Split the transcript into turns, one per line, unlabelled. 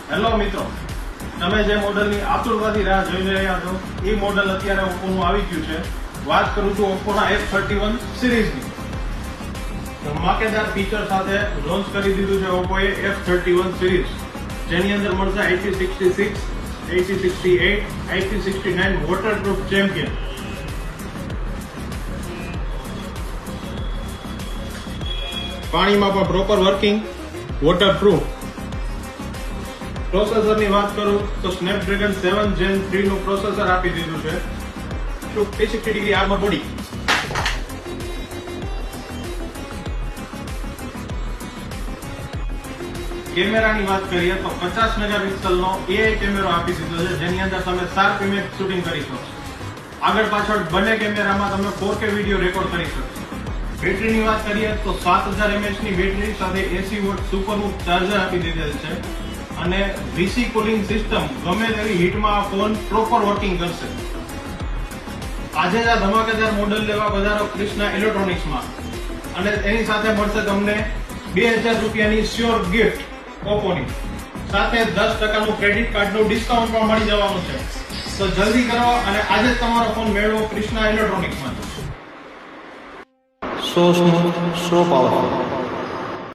Hello મિત્રો, તમે જે મોડલની આતુરતાથી રાહ જોઈ રહ્યા છો એ મોડલ અત્યારે ઓપ્પોનું આવી ગયું છે. વાત કરું છું ઓપ્પોના F31 સિરીઝની. ધમાકેદાર ફીચર સાથે લોન્ચ કરી દીધું છે ઓપ્પોએ F31 સિરીઝ, જેની અંદર મળશે IP66, IP68, IP69 waterproof champion. પાણીમાં પણ પ્રોપર વર્કિંગ, વોટરપ્રૂફ. પ્રોસેસરની વાત કરું તો સ્નેપડ્રેગન 7 Gen 3 નું પ્રોસેસર આપી દીધું છે. 360 ડિગ્રી આર્મર બોડી. કેમેરાની વાત કરીએ તો 50 મેગાપિક્સલનો AI કેમેરો આપી દીધો છે, જેની અંદર તમે શાર્પ ઇમેજ શૂટિંગ કરી શકો. આગળ પાછળ બંને કેમેરામાં તમે 4K વિડીયો રેકોર્ડ કરી શકો. બેટરીની વાત કરીએ તો 7000 mAh ની બેટરી સાથે 80 વોટ સુપરહૂડ ચાર્જર આપી દીધેલ છે અને VC કુલિંગ સિસ્ટમ ગમે તેવી હીટમાં ફોન પ્રોપર વર્કિંગ કરશે. આજે જ આ ધમાકેદાર મોડેલ લેવા પધારો ક્રિષ્ના ઇલેક્ટ્રોનિક્સમાં અને એની સાથે મળશે તમને 2000 રૂપિયાની શ્યોર ગિફ્ટ ઓપ્પોની, સાથે 10% ક્રેડિટ કાર્ડનું ડિસ્કાઉન્ટ પણ મળી જવાનું છે. તો જલ્દી કરો અને આજે જ તમારો ફોન મેળવો Krishna ઇલેક્ટ્રોનિક્સમાં.
So smooth, so powerful.